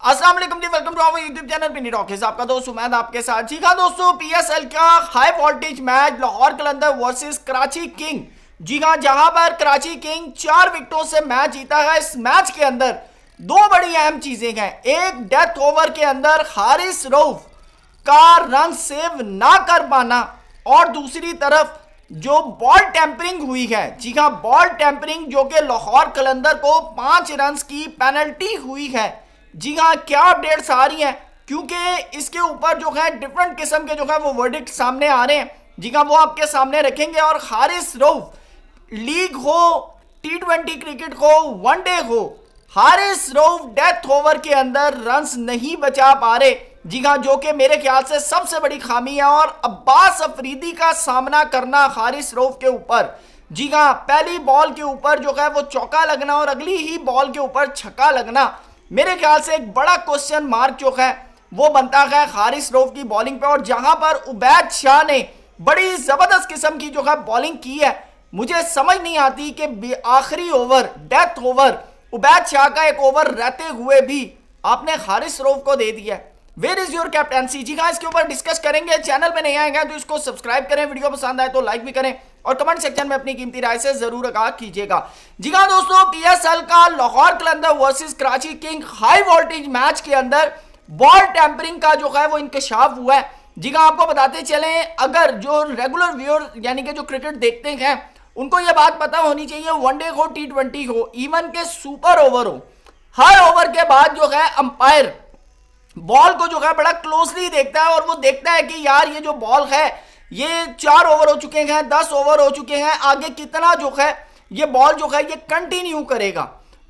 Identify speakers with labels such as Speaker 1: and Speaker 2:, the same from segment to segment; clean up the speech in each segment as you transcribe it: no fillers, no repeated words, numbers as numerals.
Speaker 1: अस्सलाम वालेकुम ji, welcome to our YouTube channel Pini talkies. आपका दोस्त उमैद आपके साथ। जी हाँ दोस्तों, पीएसएल का high voltage match Lahore Qalandar versus Karachi king. जी हाँ, जहां पर कराची किंग 4 विकेटों से मैच जीता है। इस मैच के अंदर दो बड़ी अहम चीजें हैं। एक, डेथ ओवर के अंदर हारिस रऊफ का रन सेव ना कर पाना, और दूसरी तरफ जो बॉल टेम्परिंग हुई है। जी हाँ, बॉल टेम्परिंग जो कि लाहौर कलंदर को 5 रन की पेनल्टी हुई है। जी हाँ, क्या अपडेट्स आ रही हैं, क्योंकि इसके ऊपर जो है डिफरेंट किस्म के जो है वो वर्डिक्ट सामने आ रहे हैं। जी हाँ, वो आपके सामने रखेंगे। और हारिस रऊफ, लीग हो, T20 क्रिकेट हो, वनडे हो, हारिस रऊफ डेथ ओवर के अंदर रन्स नहीं बचा पा रहे। जी हाँ, जो कि मेरे ख्याल से सबसे बड़ी खामी है। और अब्बास अफरीदी का सामना करना हारिस रऊफ के ऊपर। जी हाँ, पहली बॉल के ऊपर जो है वो चौका लगना और अगली ही बॉल के ऊपर छक्का लगना, मेरे ख्याल से एक बड़ा क्वेश्चन मार्क जो है वो बनता है हारिस रऊफ की बॉलिंग पे। और जहां पर उबैद शाह ने बड़ी जबरदस्त किस्म की जो है बॉलिंग की है, मुझे समझ नहीं आती कि आखिरी over, death over, Ubaid Shah का एक ओवर रहते हुए भी आपने हारिस रऊफ को दे दिया। Where is your captaincy? जी हाँ, इसके ऊपर डिस्कस करेंगे। चैनल पे नहीं आएगा तो इसको सब्सक्राइब करें, वीडियो पसंद आए तो लाइक भी करें, और कमेंट सेक्शन में अपनी कीमती राय से जरूर आगाह कीजिएगा। जी हाँ दोस्तों, पीएसएल का Lahore Qalandar versus Karachi king high voltage match के अंदर बॉल टेम्परिंग का जो है वो इंकशाफ हुआ है। जी हाँ, आपको बताते चले, अगर जो रेगुलर व्यूअर यानी कि जो क्रिकेट देखते हैं उनको ये बात पता होनी चाहिए, वनडे हो, T20 हो, इवन के सुपर ओवर हो, हर ओवर के बाद जो है अंपायर बॉल को जो है बड़ा क्लोजली देखता है। और वो देखता है कि यार ये जो बॉल है, ये 4 ओवर हो चुके हैं, 10 ओवर हो चुके हैं, आगे कितना जो है ये बॉल जो है ये कंटिन्यू करेगा।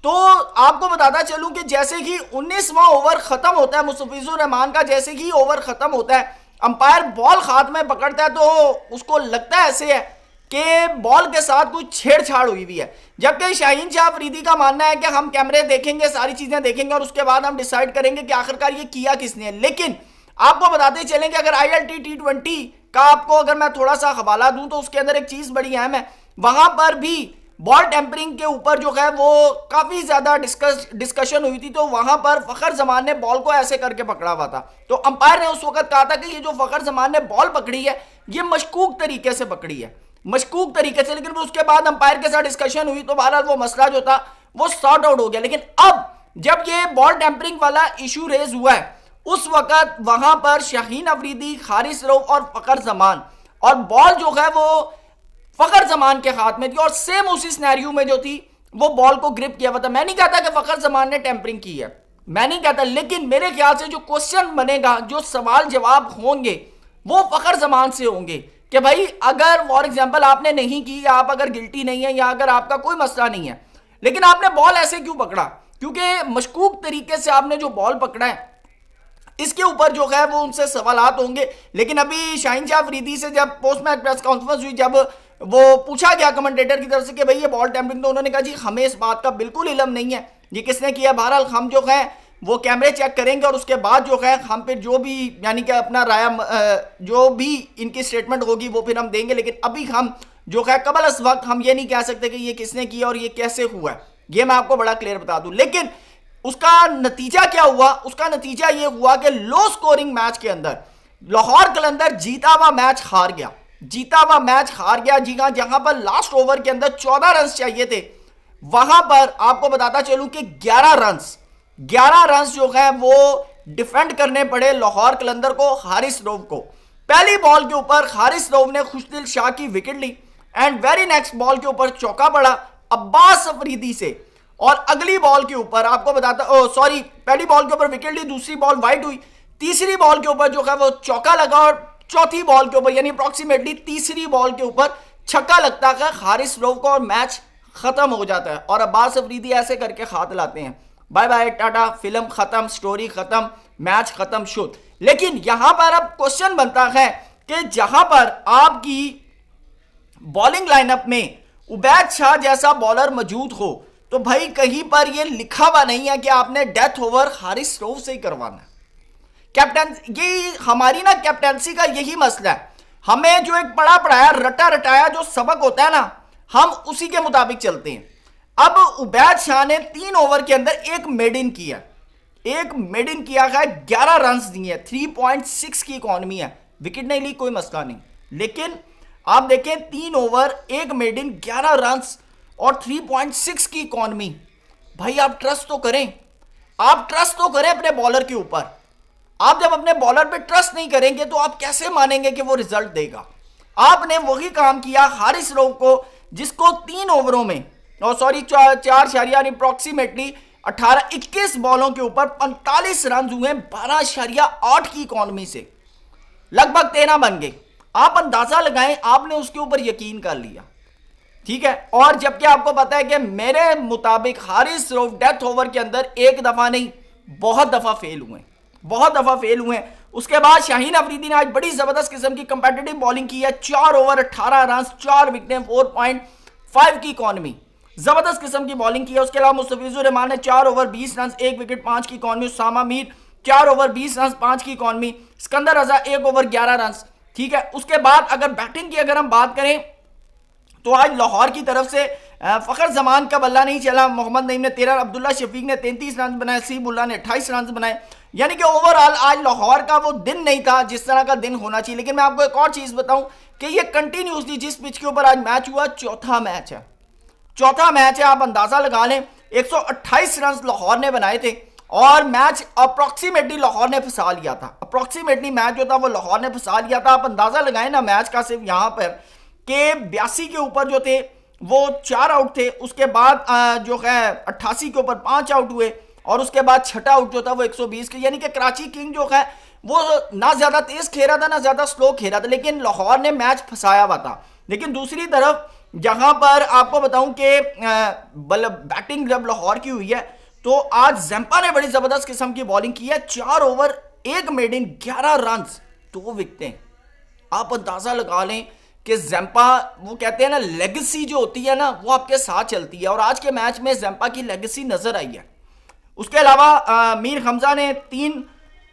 Speaker 1: तो आपको बताता चलूं कि जैसे ही 19वां ओवर खत्म होता है, मुस्तफिजुर रहमान का जैसे ही ओवर खत्म होता है, अंपायर बॉल हाथ में पकड़ता है तो उसको लगता है ऐसे है कि बॉल के साथ कुछ छेड़छाड़ हुई हुई है। जबकि शाहीन शाह अफरीदी का मानना है कि हम कैमरे देखेंगे, सारी चीजें देखेंगे और उसके बाद हम डिसाइड करेंगे कि आखिरकार ये किया किसने। लेकिन आपको बताते चलेंगे, अगर ILT T20 का आपको अगर मैं थोड़ा सा हवाला दूं तो उसके अंदर एक चीज बड़ी अहम है। वहां पर भी बॉल टेम्परिंग के ऊपर जो है वो काफी ज्यादा डिस्कशन हुई थी। तो वहां पर फखर जमान ने बॉल को ऐसे करके पकड़ा हुआ था। तो अंपायर ने उस वक्त कहा था कि ये जो फखर जमान ने बॉल पकड़ी है ये मशकूक तरीके से पकड़ी है, मशकूक तरीके से। लेकिन उसके बाद अंपायर के साथ डिस्कशन हुई तो बहरहाल वो मसला जो था वो सॉर्ट आउट हो गया। लेकिन अब जब ये बॉल टेम्परिंग वाला इशू रेज हुआ है, उस वक्त वहां पर शाहीन अफरीदी, हारिस रऊफ और फखर जमान, और बॉल जो है वो फखर जमान के हाथ में थी। और सेम उसी सिनेरियो में जो थी वो बॉल को ग्रिप किया हुआ था। मैं नहीं कहता कि फखर जमान ने टेम्परिंग की है, मैं नहीं कहता, लेकिन मेरे ख्याल से जो क्वेश्चन बनेगा, जो सवाल जवाब होंगे वो फखर जमान से होंगे कि भाई अगर फॉर एग्जाम्पल आपने नहीं की, या आप अगर गिल्टी नहीं है, या अगर आपका कोई मसला नहीं है, लेकिन आपने बॉल ऐसे क्यों पकड़ा? क्योंकि मशकूक तरीके से आपने जो बॉल पकड़ा है इसके ऊपर जो है वो उनसे सवालात होंगे। लेकिन अभी शाहीन शाह अफरीदी से जब पोस्ट मैच प्रेस कॉन्फ्रेंस हुई, जब वो पूछा गया कमेंटेटर की तरफ से कि भाई ये बॉल टेम्परिंग, तो उन्होंने कहा जी हमें इस बात का बिल्कुल इल्म नहीं है ये किसने किया। बहरहाल हम जो है वो कैमरे चेक करेंगे और उसके बाद जो है हम फिर जो भी यानी कि अपना राय, जो भी इनकी स्टेटमेंट होगी वो फिर हम देंगे। लेकिन अभी हम जो है कबल इस वक्त हम ये नहीं कह सकते कि ये किसने किया और ये कैसे हुआ है, ये मैं आपको बड़ा क्लियर बता दूं। लेकिन उसका नतीजा क्या हुआ? उसका नतीजा ये हुआ कि लो स्कोरिंग मैच के अंदर लाहौर कलंदर जीता हुआ मैच हार गया, जीता हुआ मैच हार गया। जी हाँ, जहां पर लास्ट ओवर के अंदर 14 रन चाहिए थे, वहां पर आपको बताता चलूं कि 11 रन जो है वो डिफेंड करने पड़े लाहौर कलंदर को, हारिस रऊफ को। पहली बॉल के ऊपर हारिस रऊफ ने खुशदिल शाह की विकेट ली, एंड वेरी नेक्स्ट बॉल के ऊपर चौका पड़ा अब्बास अफरीदी से। और अगली बॉल के ऊपर आपको बताता, पहली बॉल के ऊपर विकेट ली, दूसरी बॉल वाइड हुई, तीसरी बॉल के ऊपर जो है वो चौका लगा, और चौथी बॉल के ऊपर यानी अप्रोक्सीमेटली तीसरी बॉल के ऊपर छक्का लगता है हारिस रऊफ को, और मैच खत्म हो जाता है। और अब्बास अफरीदी ऐसे करके हाथ लाते हैं, बाय बाय टाटा, फिल्म खत्म, स्टोरी खत्म, मैच खत्म, शुद्ध। लेकिन यहां पर अब क्वेश्चन बनता है कि जहां पर आपकी बॉलिंग लाइनअप में उबैद शाह जैसा बॉलर मौजूद हो, तो भाई कहीं पर यह लिखा हुआ नहीं है कि आपने डेथ ओवर हारिस रऊफ से ही करवाना है। कैप्टन, ये हमारी ना कैप्टनसी का यही मसला है। हमें जो एक पढ़ा पढ़ाया, रटा रटाया जो सबक होता है ना, हम उसी के मुताबिक चलते हैं। अब उबैद शाह ने 3 ओवर के अंदर एक मेड इन किया, एक मेडिन किया है, 11 रन दिए, 3.6 की इकॉनमी है, विकेट नहीं ली कोई मसला नहीं, लेकिन आप देखें 3 ओवर एक मेडिन 11 रन और 3.6 की इकॉनमी। भाई आप ट्रस्ट तो करें, आप ट्रस्ट तो करें अपने बॉलर के ऊपर। आप जब अपने बॉलर पे ट्रस्ट नहीं करेंगे तो आप कैसे मानेंगे कि वो रिजल्ट देगा। आपने वही काम किया हारिस रऊफ को, जिसको 3 ओवरों में सॉरी 4 अप्रोक्सीमेटली 18-21 बॉलों के ऊपर 45 रन हुए 12.8 की इकॉनमी से, लगभग 13 बन गए। आप अंदाजा लगाएं, आपने उसके ऊपर यकीन कर लिया, ठीक है। और जबकि आपको पता है कि मेरे मुताबिक हारिस रऊफ डेथ ओवर के अंदर एक दफा नहीं बहुत दफा फेल हुए, बहुत दफा फेल हुए। उसके बाद शाहीन अफरीदी ने आज बड़ी जबरदस्त किस्म की कंपेटिटिव बॉलिंग की है, 4 ओवर 18 रन, 4 विकेटें, 4.5 की इकॉनमी, जबरदस्त किस्म की बॉलिंग की है। उसके अलावा मुस्तफिजुर रहमान ने 4 ओवर 20 रन, 1 विकेट, 5 की economy. Usama Mir 4 over 20 run, 5 की economy. Sikandar Raza 1 over 11 run, ठीक है। उसके बाद अगर बैटिंग की अगर हम बात करें तो आज लाहौर की तरफ से फखर जमान का बल्ला नहीं चला। मोहम्मद नईम ने 13, अब्दुल्ला शफीक ने 33 रन बनाए, सीबुल्ला ने 28 रन बनाए। यानी कि ओवरऑल आज लाहौर का वो दिन नहीं था जिस तरह का दिन होना चाहिए। लेकिन मैं आपको एक और चीज बताऊं कि ये कंटिन्यूसली जिस पिच के ऊपर आज मैच हुआ, चौथा मैच है, चौथा मैच है। आप अंदाजा लगा लें 128 रन लाहौर ने बनाए थे और मैच अप्रोक्सीमेटली लाहौर ने फंसा लिया था। अप्रोक्सीमेटली मैच जो था वो लाहौर ने फंसा लिया था। आप अंदाजा लगाएं ना मैच का सिर्फ यहां पर कि 82 के ऊपर जो थे वो 4 आउट थे, उसके बाद जो है 88 के ऊपर 5 आउट हुए और उसके बाद छठा आउट जो था वो 120 के। यानी कि कराची किंग जो है वो ना ज्यादा तेज खेला था ना ज्यादा स्लो खेला था, लेकिन लाहौर ने मैच फंसाया हुआ था। लेकिन दूसरी तरफ जहां पर आपको बताऊं कि बैटिंग जब लाहौर की हुई है तो आज जैम्पा ने बड़ी जबरदस्त किस्म की बॉलिंग की है, 4 ओवर 1 मेडिन, 11 रन, 2 विकेटें। आप अंदाजा लगा लें कि जैम्पा, वो कहते हैं ना लेगेसी जो होती है ना वो आपके साथ चलती है, और आज के मैच में जैम्पा की लेगेसी नजर आई है। उसके अलावा मीर हमजा ने 3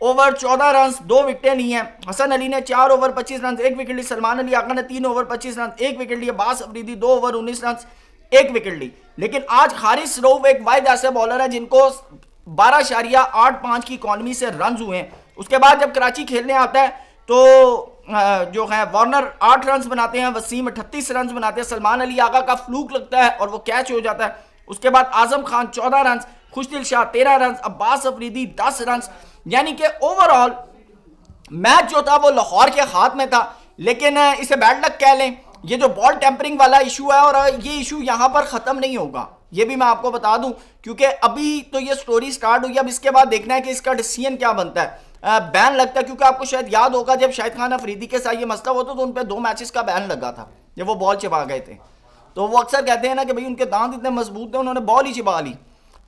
Speaker 1: ओवर 14 रन, 2 विकेटें ली हैं। हसन अली ने 4 ओवर 25 रन, 1 विकेट ली। सलमान अली आका ने 3 ओवर 25 रन, 1 विकेट लिए। बास अफरीदी 2 ओवर 19 रन, 1 विकेट ली। लेकिन आज हारिस रऊफ एक वाहिद ऐसे बॉलर है जिनको 12.85 की इकॉनमी से रन हुए हैं। उसके बाद जब कराची खेलने आता है तो जो है वार्नर 8 रन बनाते हैं, वसीम 38 रन बनाते हैं, सलमान अली आका का फ्लूक लगता है और वो कैच हो जाता है। उसके बाद आजम खान 14 रन, खुशदिल शाह 13 रन, अब्बास अफरीदी 10 रन। यानी कि ओवरऑल मैच जो था वो लाहौर के हाथ में था। लेकिन इसे बैड लक कह लें, ये जो बॉल टेम्परिंग वाला इशू है, और ये इशू यहां पर खत्म नहीं होगा, ये भी मैं आपको बता दूं, क्योंकि अभी तो ये स्टोरी स्टार्ट हुई। अब इसके बाद देखना है कि इसका डिसीजन क्या बनता है। बैन लगता है, क्योंकि आपको शायद याद होगा जब शाहिद खान अफरीदी के साथ ये मसला होता तो उन पर 2 मैचेस का बैन लगा था जब वो बॉल चिपा गए थे। तो वो अक्सर कहते हैं ना कि भाई उनके दांत इतने मजबूत थे, उन्होंने बॉल ही चिपा ली।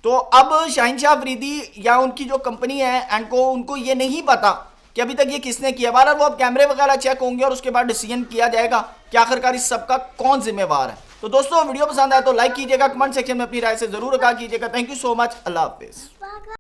Speaker 1: तो अब शाहीन शाह अफरीदी या उनकी जो कंपनी है एंडको, उनको ये नहीं पता कि अभी तक ये किसने किया। बार वो अब कैमरे वगैरह चेक होंगे और उसके बाद डिसीजन किया जाएगा कि आखिरकार इस सबका कौन जिम्मेवार है। तो दोस्तों वीडियो पसंद आया तो लाइक कीजिएगा, कमेंट सेक्शन में अपनी राय से जरूर आगाह कीजिएगा। Thank you so much, Allah Hafiz.